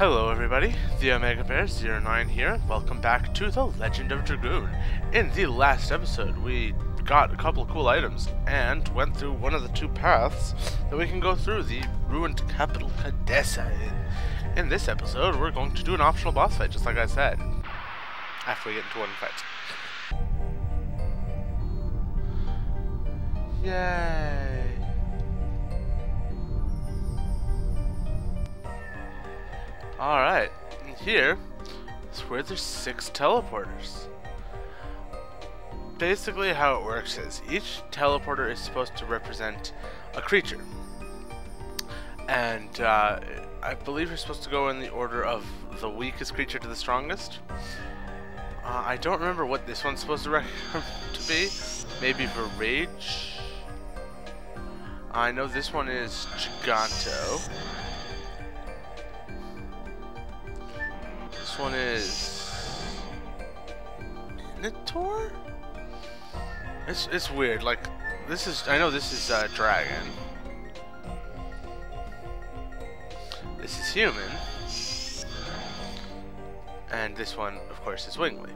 Hello everybody, the Omega Bear 09 here. Welcome back to The Legend of Dragoon. In the last episode, we got a couple of cool items and went through one of the two paths that we can go through, the ruined capital Kadessa. In this episode, we're going to do an optional boss fight, just like I said, after we get into one fight. Yay! Alright, and here is where there's 6 teleporters. Basically how it works is each teleporter is supposed to represent a creature. And I believe you're supposed to go in the order of the weakest creature to the strongest. I don't remember what this one's supposed to be. Maybe Virage? I know this one is Giganto. This one is Minotaur? It's weird. Like this is, I know this is Dragon. This is human, and this one, of course, is Wingly.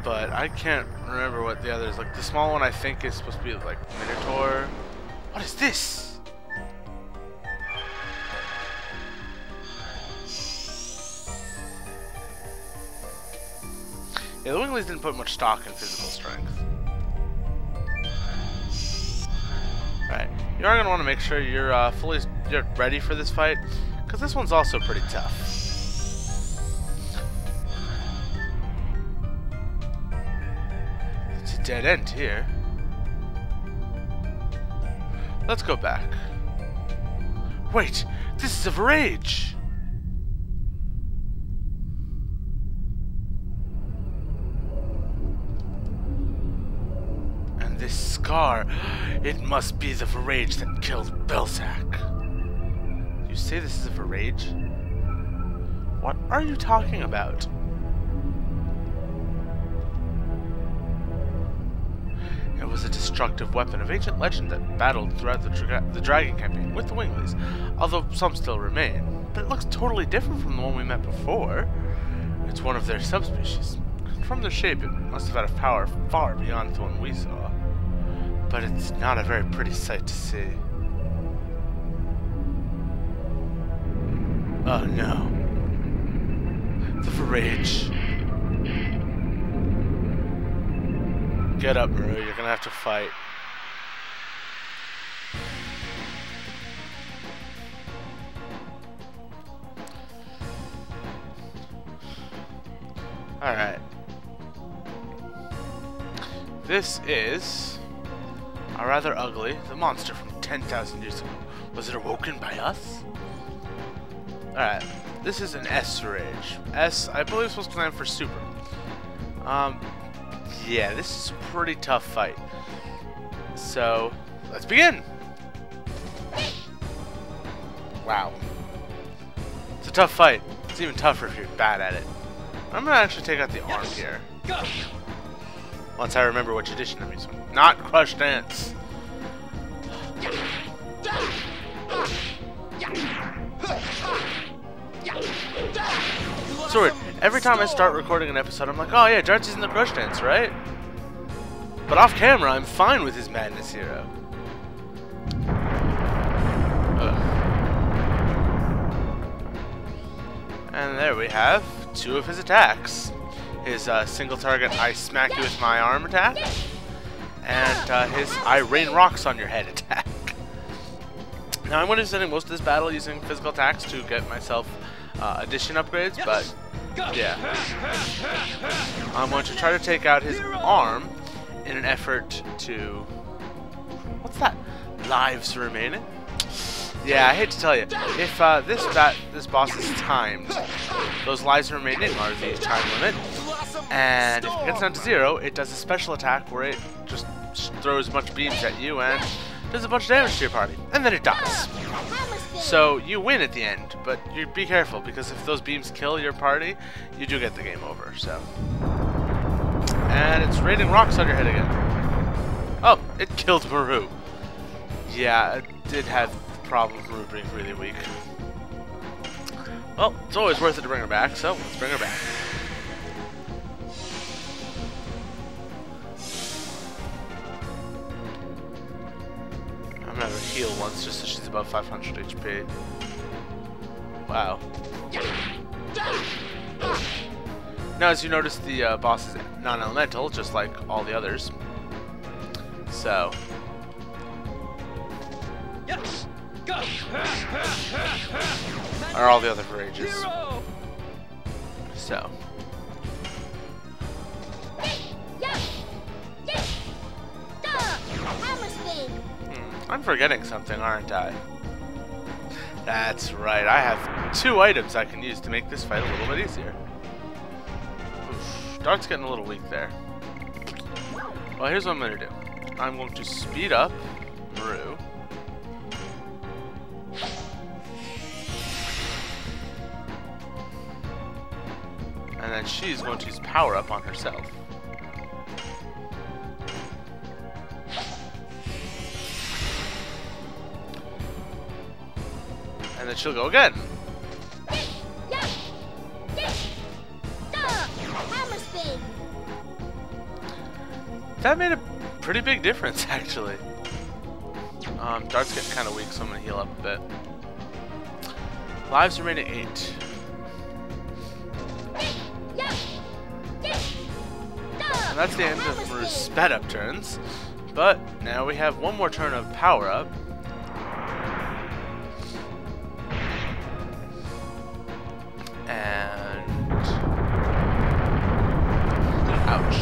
But I can't remember what the others. Like the small one, I think is supposed to be like Minotaur. What is this? Yeah, the Winglies didn't put much stock in physical strength. Alright, you are going to want to make sure you're you're ready for this fight, because this one's also pretty tough. It's a dead end here. Let's go back. Wait, this is a Virage! This scar, it must be the Virage that killed Belzac. You say this is a Virage? What are you talking about? It was a destructive weapon of ancient legend that battled throughout the Dragon campaign with the Winglies, although some still remain. But it looks totally different from the one we met before. It's one of their subspecies. From their shape, it must have had a power far beyond the one we saw. But it's not a very pretty sight to see. Oh no. The Virage. Get up, Maru, you're gonna have to fight. Alright. This is rather ugly. The monster from 10,000 years ago. Was it awoken by us? Alright. This is an S Virage. S, I believe, is supposed to stand for super. Yeah, this is a pretty tough fight. So, let's begin! Wow. It's a tough fight. It's even tougher if you're bad at it. I'm gonna actually take out the arm here. Once I remember which edition I'm using. Not Crush Dance. Sword. Every time I start recording an episode, I'm like, oh yeah, Jarts in the Crush Dance, right? But off camera, I'm fine with his Madness Hero. Ugh. And there we have 2 of his attacks. His single target, I smack you with my arm attack, and his I rain rocks on your head attack. Now I'm going to be spending most of this battle using physical attacks to get myself addition upgrades, but yeah. I'm going to try to take out his arm in an effort to... What's that? Lives remaining? Yeah, I hate to tell you, if this boss is timed, those lives remaining are the time limit, and if it gets down to 0, it does a special attack where it just throws a bunch of beams at you and does a bunch of damage to your party, and then it dies. So you win at the end, but you be careful, because if those beams kill your party, you do get the game over. So, and it's raining rocks on your head again. Oh, it killed Maru. Yeah, it did have problem with Maru being really weak. Well, it's always worth it to bring her back, so let's bring her back. I'm gonna have her heal once just so she's above 500 HP. Wow. Now, as you notice, the boss is non-elemental, just like all the others. So. Yes. Go. Are all the other Virages. So. I'm forgetting something, aren't I? That's right, I have 2 items I can use to make this fight a little bit easier. Oof, Dart's getting a little weak there. Well, here's what I'm going to do. I'm going to speed up Maru. And then she's going to use power up on herself. And then she'll go again. That made a pretty big difference, actually. Dart's getting kind of weak, so I'm going to heal up a bit. Lives remaining 8. And that's the end of Maru's sped up turns. But now we have one more turn of power up. And ouch.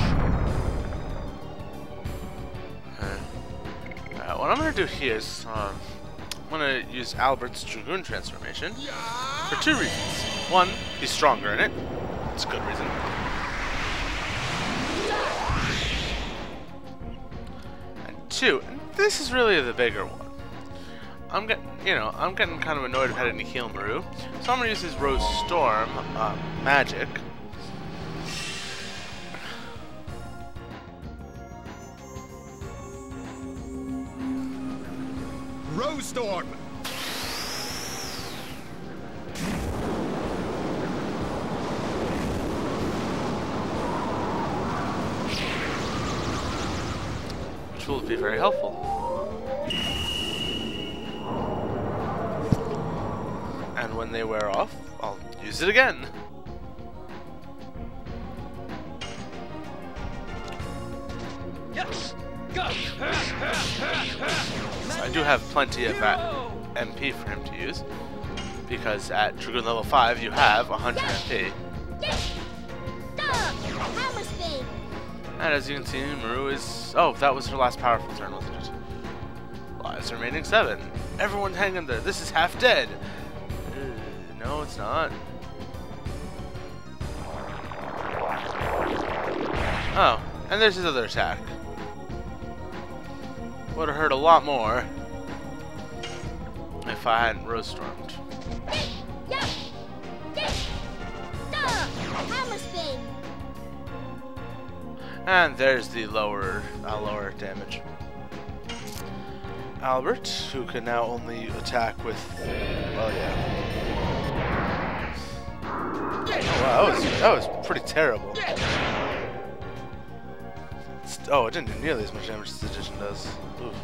What I'm gonna do here is I'm gonna use Albert's Dragoon transformation for 2 reasons. 1, he's stronger in it. It's a good reason. And 2, and this is really the bigger one. I'm getting kind of annoyed of having to heal Maru, so I'm gonna use his Rose Storm magic. Rose Storm. Which will be very helpful. And when they wear off, I'll use it again. Yes. Go. So I do have plenty of MP for him to use, because at Dragoon level 5 you have 100 MP. And as you can see, Maru is... Oh, that was her last powerful turn, wasn't it? Lives remaining 7. Everyone hang in there. This is half dead. No, it's not. Oh, and there's his other attack. Would have hurt a lot more if I hadn't Rose Stormed. And there's the lower damage. Albert, who can now only attack with, well, yeah. Oh, wow, that was pretty terrible. Oh, it didn't do nearly as much damage as this edition does. Oof.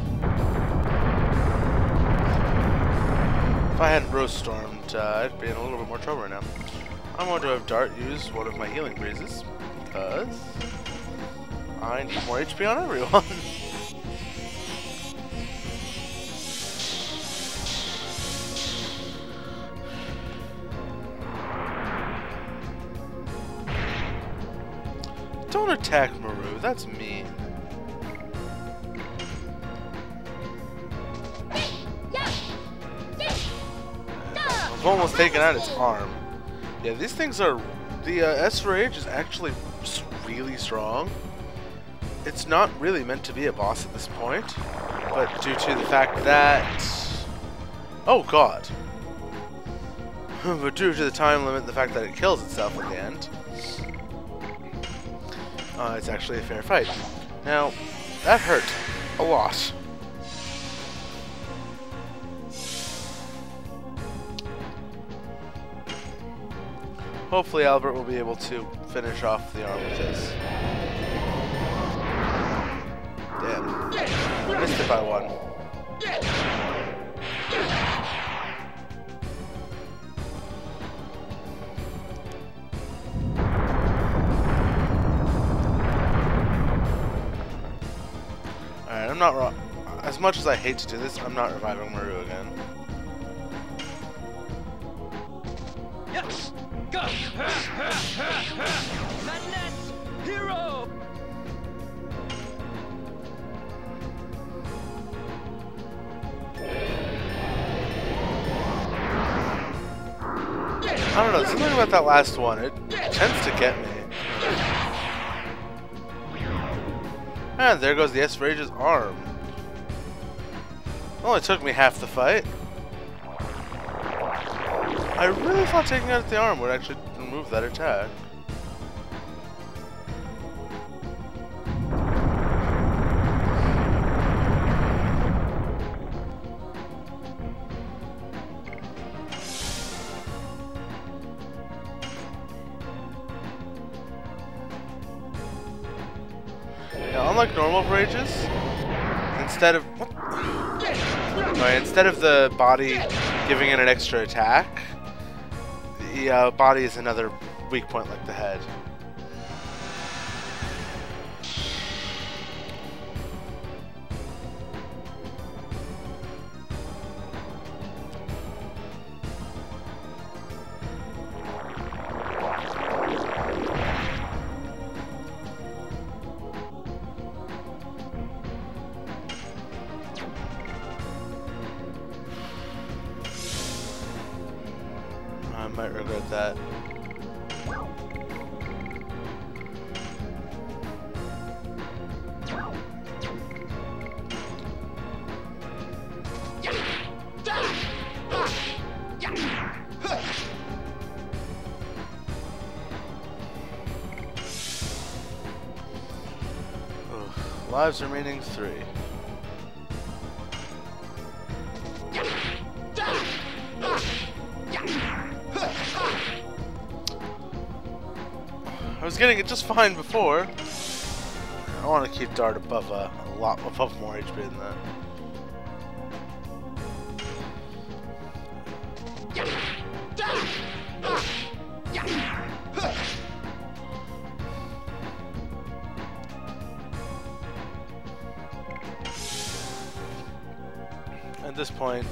If I hadn't Rose Stormed, I'd be in a little bit more trouble right now. I'm going to have Dart use one of my healing breezes, because I need more HP on everyone. Don't attack Maru, that's mean. I've almost taken out its arm. Yeah, these things are... The Virage is actually really strong. It's not really meant to be a boss at this point, but due to the fact that... Oh god. But due to the time limit, the fact that it kills itself at the end, it's actually a fair fight. Now, that hurt a lot. Hopefully Albert will be able to finish off the arm with this. Damn. Missed it by one. Alright, I'm not wrong. As much as I hate to do this, I'm not reviving Maru again. Yes! Go! Madness! Hero! I don't know, something about that last one, it tends to get me. And there goes the S-Rage's arm. Only took me half the fight. I really thought taking out the arm would actually remove that attack. Now, unlike normal Virages, instead of the body giving it an extra attack, the body is another weak point like the head. I might regret that. Lives remaining 3. I was getting it just fine before. I want to keep Dart above a lot above more HP than that. At this point,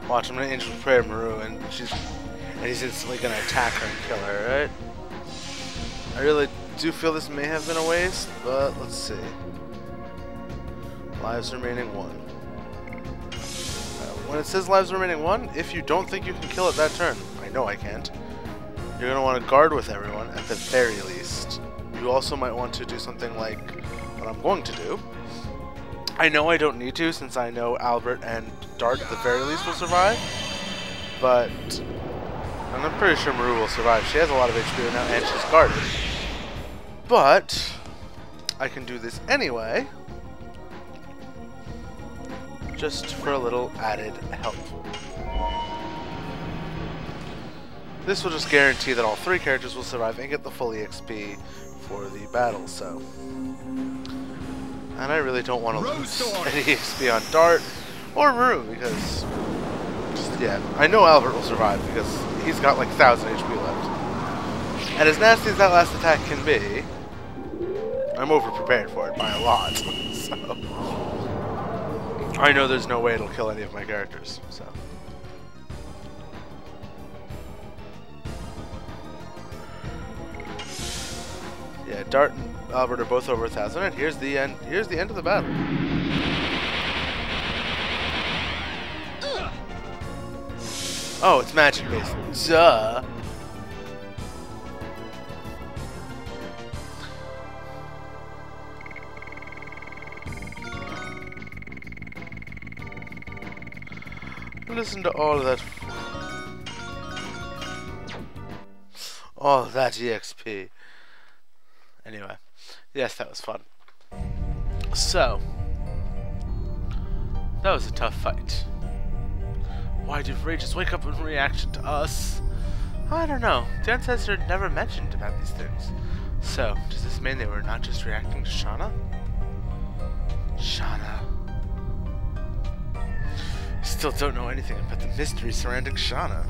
watch, I'm gonna Angel Prayer Maru, and he's instantly gonna attack her and kill her, right? I really do feel this may have been a waste, but let's see. Lives remaining 1. When it says lives remaining 1, if you don't think you can kill it that turn, I know I can't, you're gonna want to guard with everyone at the very least. You also might want to do something like what I'm going to do. I know I don't need to, since I know Albert and Dart at the very least will survive, but and I'm pretty sure Maru will survive. She has a lot of HP right now, and she's guarded. But I can do this anyway, just for a little added help. This will just guarantee that all 3 characters will survive and get the full EXP for the battle, so. And I really don't want to lose any XP on Dart or Maru because, yeah, I know Albert will survive because he's got like 1000 HP left. And as nasty as that last attack can be, I'm over-prepared for it by a lot. So, I know there's no way it'll kill any of my characters, so. Yeah, Dart and Albert are both over 1000, and here's the end. Here's the end of the battle. Oh, it's magic based. Duh. Listen to all of that. All that EXP. Anyway, Yes, that was fun. So, that was a tough fight. Why did Virage just wake up in reaction to us? I don't know. The ancestor never mentioned about these things. So, does this mean they were not just reacting to Shauna? Shauna. I still don't know anything about the mystery surrounding Shauna.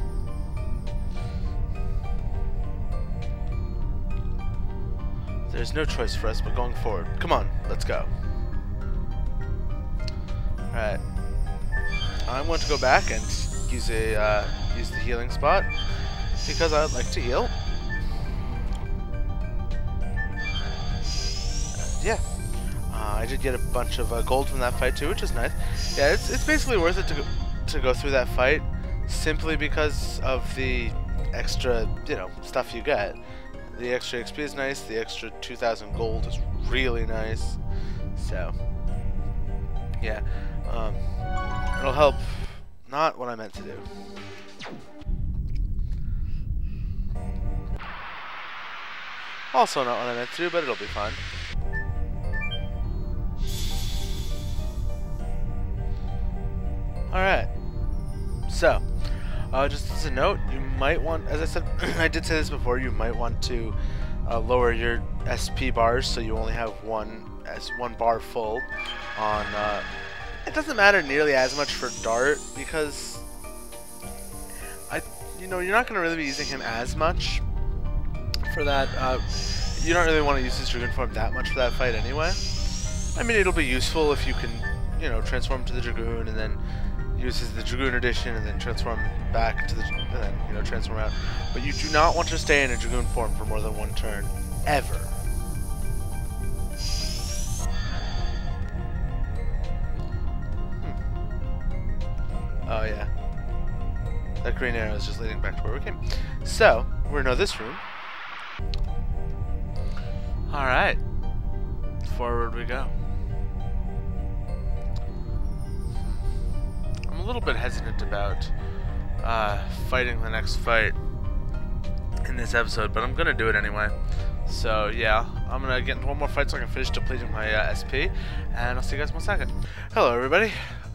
There's no choice for us but going forward. Come on, let's go. Alright. I'm going to go back and use the healing spot because I'd like to heal. Yeah. I did get a bunch of gold from that fight too, which is nice. Yeah, it's basically worth it to go through that fight simply because of the extra, you know, stuff you get. The extra XP is nice, the extra 2,000 gold is really nice. So, yeah. It'll help. Not what I meant to do. Also not what I meant to do, but it'll be fine. Alright. So, just as a note, you might want, as I said, I did say this before, you might want to lower your SP bars so you only have one bar full on, it doesn't matter nearly as much for Dart because, you know, you're not going to really be using him as much for that, you don't really want to use his Dragoon form that much for that fight anyway. I mean, it'll be useful if you can, you know, transform to the Dragoon and then uses the Dragoon edition and then transform back to the, and then, you know, transform out. But you do not want to stay in a Dragoon form for more than one turn, ever. Oh yeah, that green arrow is just leading back to where we came. So we're in this room. All right, forward we go. I'm a little bit hesitant about fighting the next fight in this episode, but I'm gonna do it anyway. So yeah, I'm gonna get into one more fight so I can finish depleting my SP, and I'll see you guys in 1 second. Hello everybody,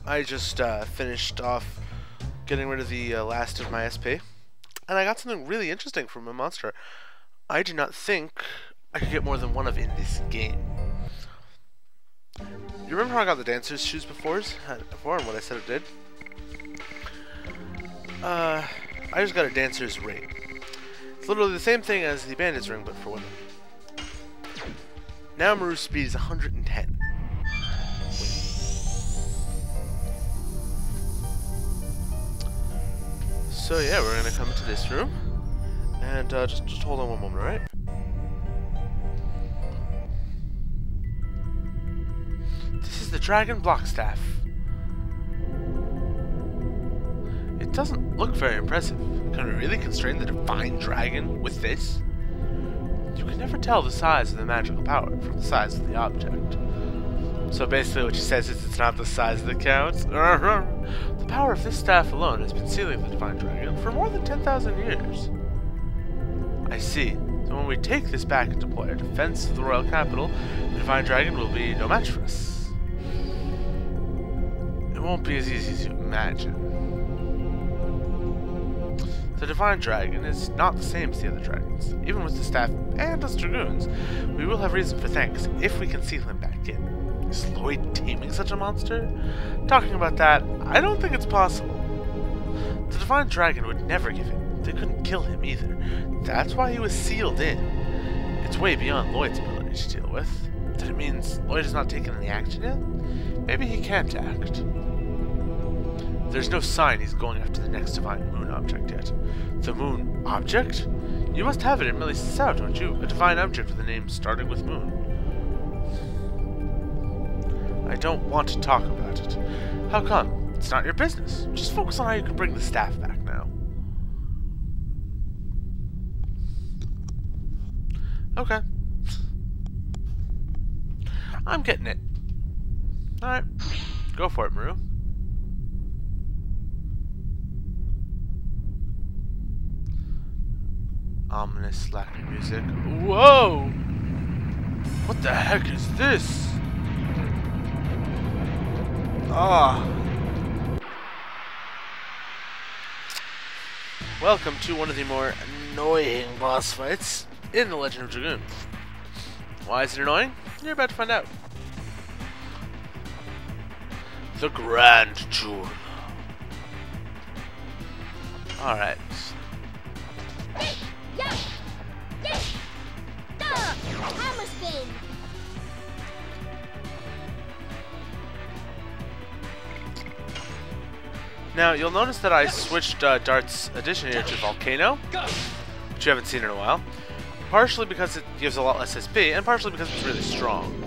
I just finished off getting rid of the last of my SP, and I got something really interesting from a monster I did not think I could get more than one of in this game. You remember how I got the dancer's shoes before and what I said it did? I just got a dancer's ring. It's literally the same thing as the bandit's ring, but for women. Now Maru's speed is 110. So yeah, we're gonna come into this room, and just hold on one moment, alright? This is the Dragon Blockstaff. It doesn't look very impressive. Can we really constrain the Divine Dragon with this? You can never tell the size of the magical power from the size of the object. So basically what she says is it's not the size that counts. The power of this staff alone has been sealing the Divine Dragon for more than 10,000 years. I see. So when we take this back and deploy our defense of the Royal Capital, the Divine Dragon will be no match for us. It won't be as easy as you imagine. The Divine Dragon is not the same as the other dragons. Even with the staff and us Dragoons, we will have reason for thanks if we can seal him back in. Is Lloyd taming such a monster? Talking about that, I don't think it's possible. The Divine Dragon would never give in. They couldn't kill him either. That's why he was sealed in. It's way beyond Lloyd's ability to deal with. That it means Lloyd has not taken any action yet? Maybe he can't act. There's no sign he's going after the next Divine Moon object yet. The Moon object? You must have it in Millie's South, don't you? A divine object with a name starting with Moon. I don't want to talk about it. How come? It's not your business. Just focus on how you can bring the staff back now. Okay. I'm getting it. Alright. Go for it, Maru. Ominous slapping music. Whoa! What the heck is this? Ah. Welcome to one of the more annoying boss fights in The Legend of Dragoon. Why is it annoying? You're about to find out. The Grand Jewel. Alright. Hammer spin. Now, you'll notice that I switched Dart's addition here to Volcano, which you haven't seen in a while. Partially because it gives a lot less SP, and partially because it's really strong.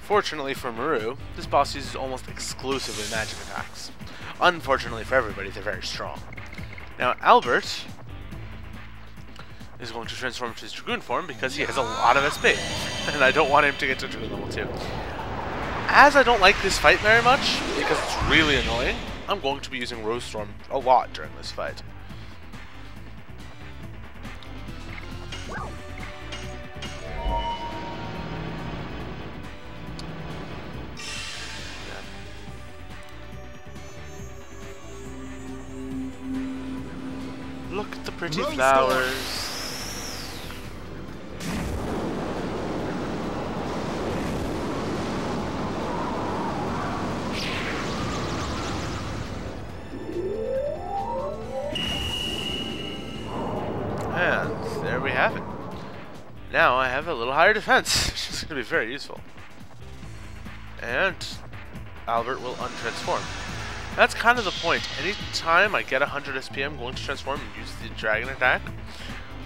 Fortunately for Maru, this boss uses almost exclusively magic attacks. Unfortunately for everybody, they're very strong. Now, Albert is going to transform into his Dragoon form because he has a lot of SP, and I don't want him to get to Dragoon level 2. As I don't like this fight very much, because it's really annoying, I'm going to be using Rose Storm a lot during this fight. Look at the pretty flowers. And there we have it. Now I have a little higher defense, which is going to be very useful. And Albert will untransform. That's kind of the point. Anytime I get 100 SP, I'm going to transform and use the dragon attack.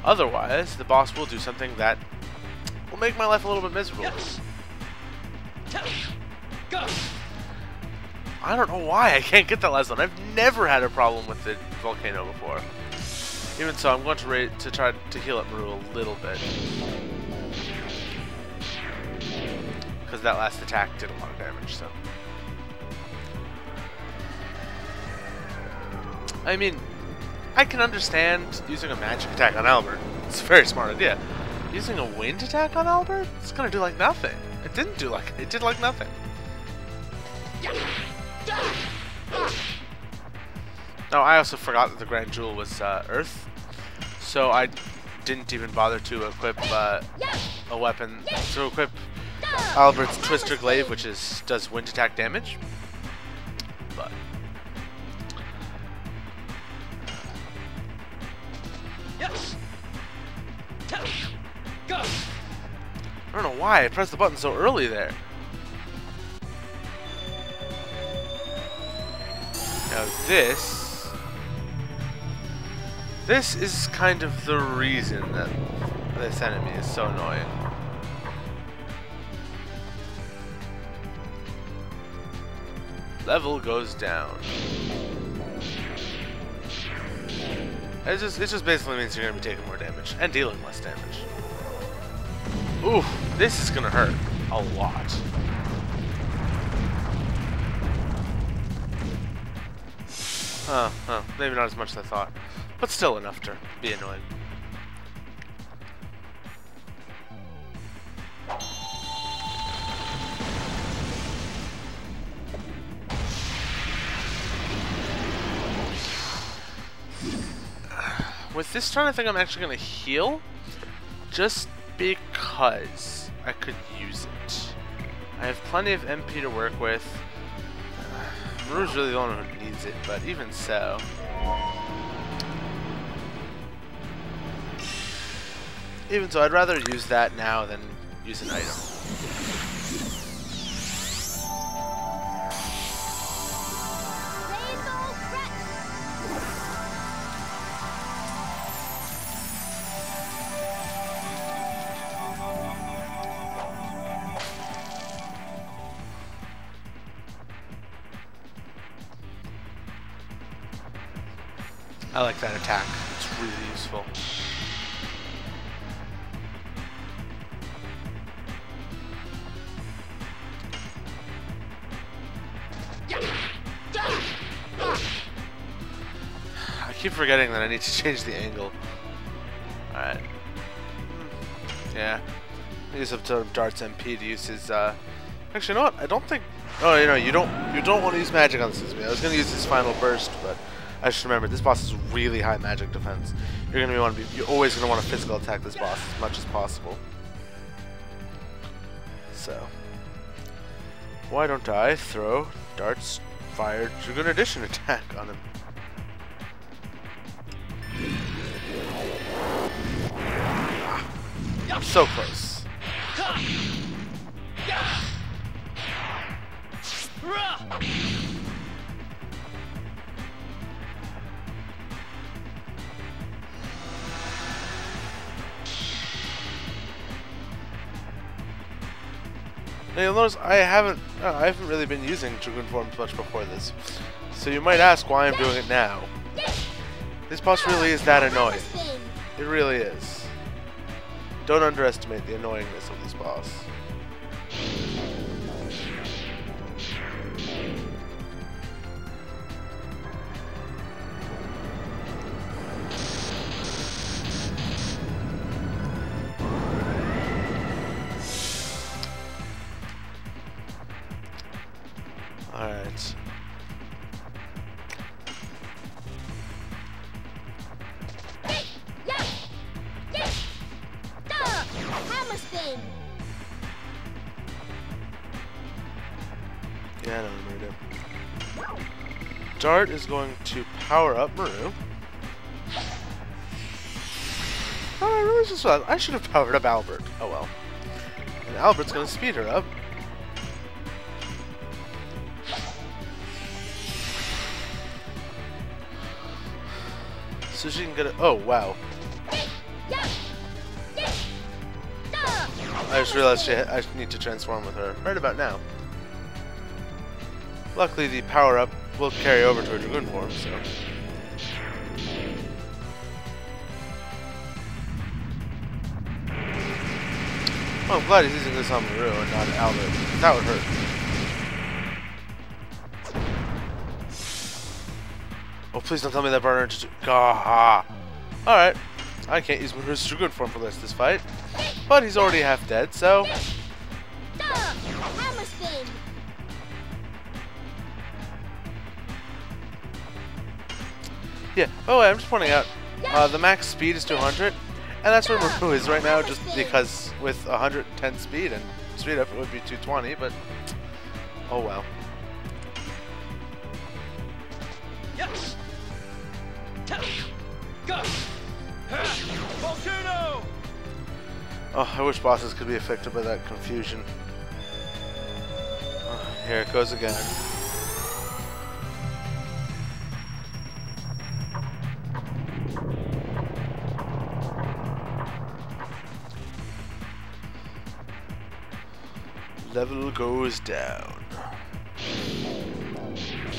Otherwise, the boss will do something that will make my life a little bit miserable. I don't know why I can't get that last one. I've never had a problem with the volcano before. Even so, I'm going to try to heal up Maru a little bit. Because that last attack did a lot of damage, so. I mean, I can understand using a magic attack on Albert. It's a very smart idea. Using a wind attack on Albert? It's gonna do like nothing. It did like nothing. Now, I also forgot that the Grand Jewel was Earth, so I didn't even bother to equip a weapon to equip Albert's Twister Glaive, which does wind attack damage. But I don't know why I pressed the button so early there. Now this is kind of the reason that this enemy is so annoying. Level goes down. It just basically means you're going to be taking more damage and dealing less damage. Ooh, this is going to hurt a lot. Maybe not as much as I thought, but still enough to be annoying. With this turn, I think I'm actually going to heal, just because I could use it. I have plenty of MP to work with. Maru's really the only one who needs it, but even so. Even so, I'd rather use that now than use an item. I like that attack. It's really useful. keep forgetting that I need to change the angle. Alright. Yeah. Use up to Dart's MP to use his, actually, you know what? I don't think... Oh, you don't want to use magic on Suzume. I was going to use his final burst, but I just remembered this boss is really high magic defense. You're always going to want to physical attack this boss as much as possible. So, why don't I throw Dart's Fire Dragoon Edition attack on him? I'm so close. Now you'll notice I haven't really been using Dragoon forms much before this, so you might ask why I'm doing it now. This boss really is that annoying. It really is. Don't underestimate the annoyingness of this boss. Alright. Yeah, I know what I'm gonna do. Dart is going to power up Maru. Oh, I should have powered up Albert. Oh well. And Albert's gonna speed her up. So she can get it. Oh wow. I just realized I need to transform with her right about now. Luckily, the power-up will carry over to a Dragoon form, so... Oh, I'm glad he's using this on Maru and not Albert. That would hurt. Oh, please don't tell me that burner into... Gah! Alright. I can't use Maru's Dragoon form for this fight. But he's already half dead, so... Yeah, oh, I'm just pointing out, the max speed is 200, and that's where Maru is right now, just because with 110 speed and speed up it would be 220, but oh well. Oh, I wish bosses could be affected by that confusion. Oh, here it goes again. Level goes down.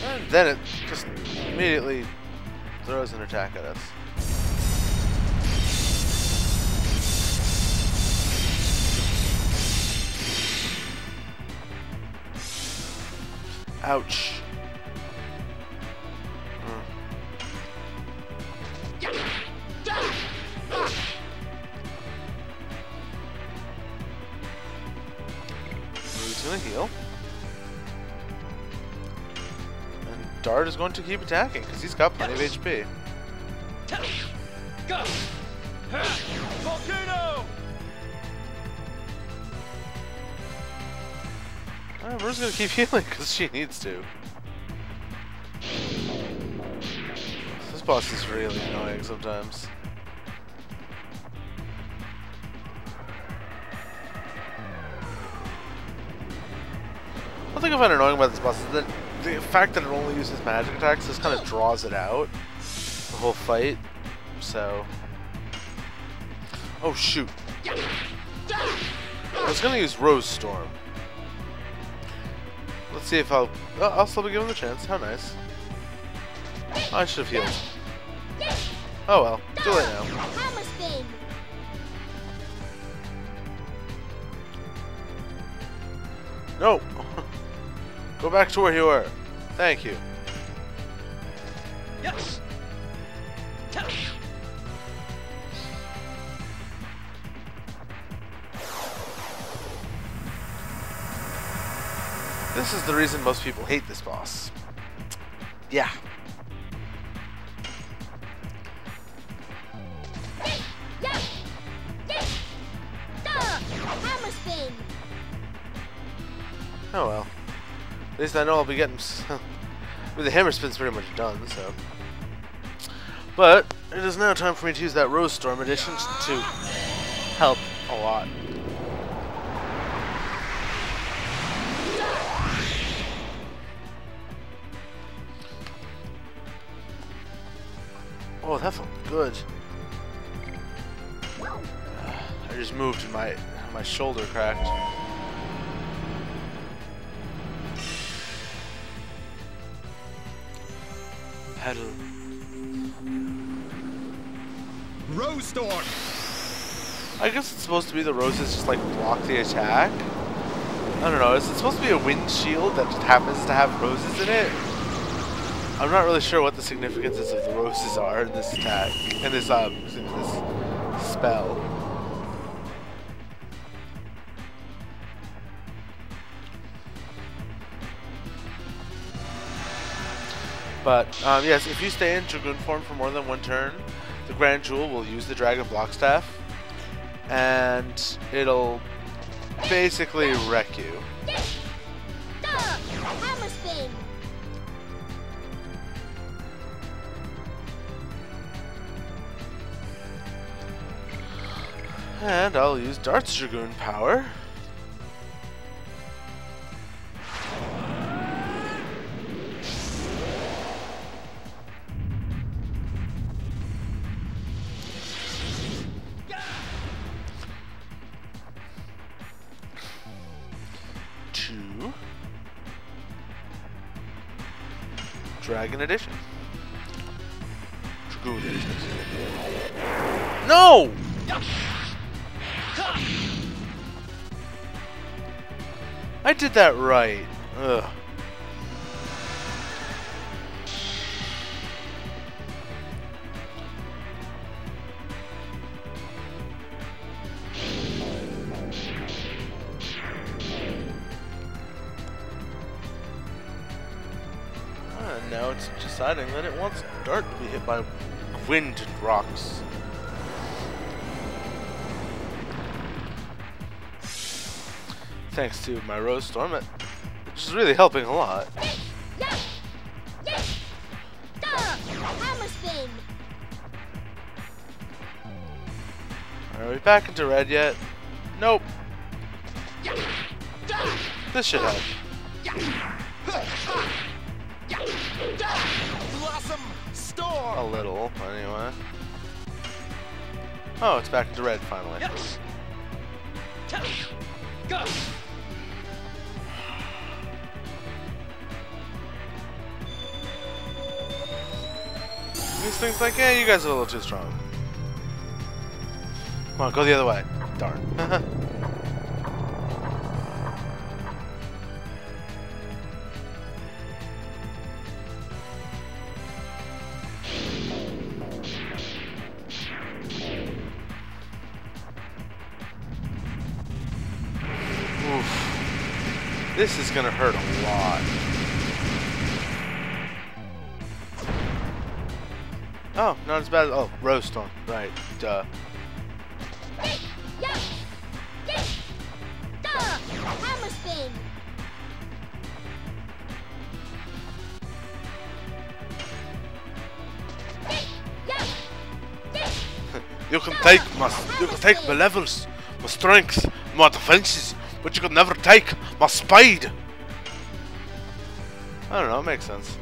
And then it just immediately throws an attack at us. Ouch. He's gonna heal. And Dart is going to keep attacking because he's got plenty of HP. Maru's gonna keep healing because she needs to. This boss is really annoying sometimes. One thing I find annoying about this boss is that the fact that it only uses magic attacks just kind of draws it out, the whole fight. So, oh shoot! I was gonna use Rose Storm. Let's see if I'll still be given the chance. How nice. Oh, I should have healed. Oh well, too late now. No! Go back to where you were. Thank you. This is the reason most people hate this boss. Yeah. Hammer spin. Oh well. At least I know I'll be getting... With the hammer spin's pretty much done, so... But, it is now time for me to use that Rose Storm edition to help a lot. Oh, that felt good. I just moved and my shoulder cracked. Pedal. Rose Storm. I guess it's supposed to be the roses just like block the attack. I don't know. Is it supposed to be a wind shield that just happens to have roses in it? I'm not really sure what the significances of the roses are in this attack, in this spell. But yes, if you stay in Dragoon form for more than one turn, the Grand Jewel will use the Dragon Block Staff, and it'll basically wreck you. Hammer spin. And I'll use Dart's Dragoon power. Two. Dragon Edition. Dragoon Edition. No! I did that right. Ugh. And now it's deciding that it wants Dart to be hit by wind and rocks. Thanks to my Rose Storm, which is really helping a lot. Hammer spin. Are we back into red yet? Nope. This should help. Blossom Storm. A little, anyway. Oh, it's back into red finally. Go. These things like, yeah, you guys are a little too strong. Come on, go the other way. Darn. Oof. This is gonna hurt a lot. Oh, not as bad as... Oh, Rose Storm. Right. Duh. Hammer spin. You can take my levels, my strength, my defenses, but you can never take my speed. I don't know, it makes sense.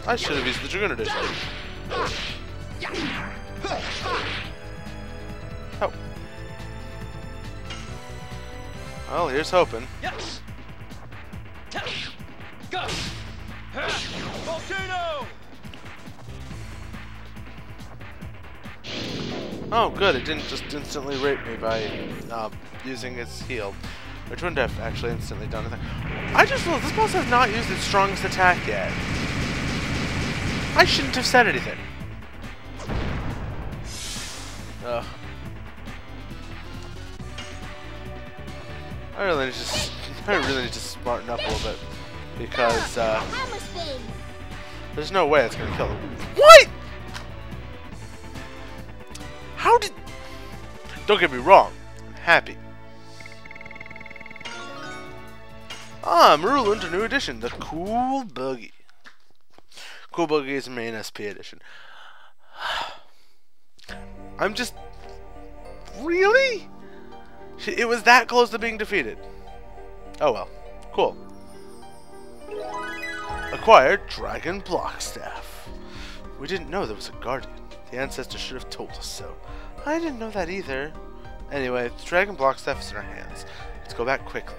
I should have used the Dragoon edition. Oh. Well, here's hoping. Go. Volcano. Oh, good. It didn't just instantly rape me by using its heal, which wouldn't have actually instantly done anything. I just thought this boss has not used its strongest attack yet. I shouldn't have said anything. Ugh. I really need to smarten up a little bit because Hammer spin. there's no way it's gonna kill him. What? How did? Don't get me wrong. I'm happy. Maru learned a new edition, the Cool Buggy. Cool Buggy is main SP edition. I'm just... Really? It was that close to being defeated. Oh well. Cool. Acquired Dragon Block Staff. We didn't know there was a guardian. The ancestor should have told us so. I didn't know that either. Anyway, the Dragon Block Staff is in our hands. Let's go back quickly.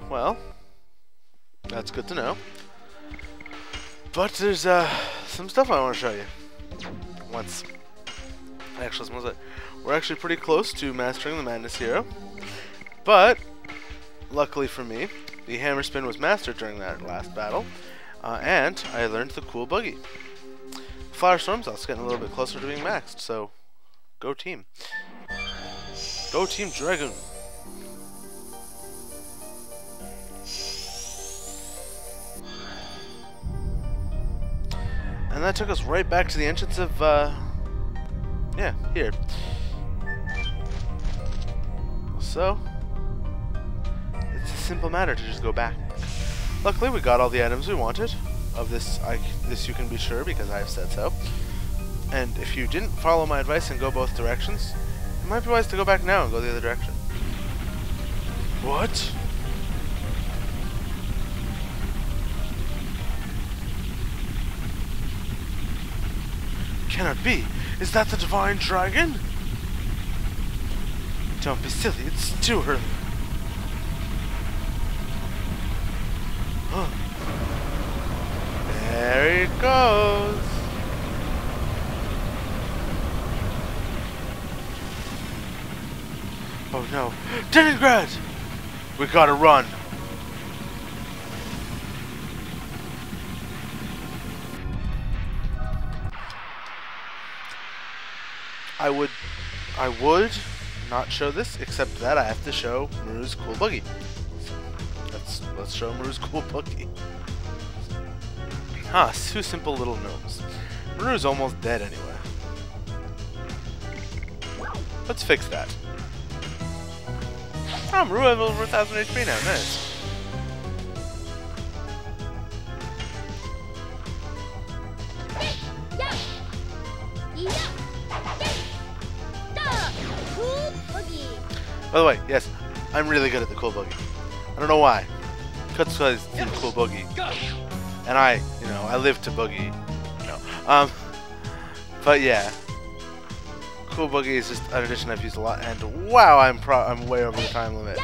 Well, that's good to know. But there's some stuff I want to show you. We're actually pretty close to mastering the Madness Hero. But, luckily for me, the Hammer Spin was mastered during that last battle. And I learned the Cool Buggy. Flower Storm's also getting a little bit closer to being maxed, so go team. Go Team Dragoon. And that took us right back to the entrance of, yeah, here. So, it's a simple matter to just go back. Luckily, we got all the items we wanted. Of this, this you can be sure, because I've said so. And if you didn't follow my advice and go both directions, it might be wise to go back now and go the other direction. What? Cannot be. Is that the Divine Dragon? Don't be silly, it's too early. There it goes. Oh no. Leningrad! We gotta run. I would not show this, except that I have to show Maru's Cool Buggy. So let's show Maru's Cool Buggy. Ah, two simple little gnomes. Maru's almost dead anyway. Let's fix that. Oh, Maru has over 1,000 HP now, nice. By the way, yes, I'm really good at the Cool Buggy. I don't know why. Because it's the Cool Buggy. And I live to boogie. No. But yeah. Cool Buggy is just an addition I've used a lot, and wow, I'm way over the time limit.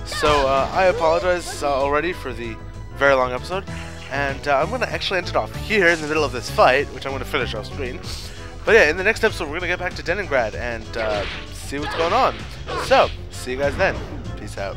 So I apologize already for the very long episode, and I'm gonna actually end it off here in the middle of this fight, which I'm gonna finish off screen. But yeah, in the next episode, we're gonna get back to Leningrad and see what's going on. So, see you guys then. Peace out.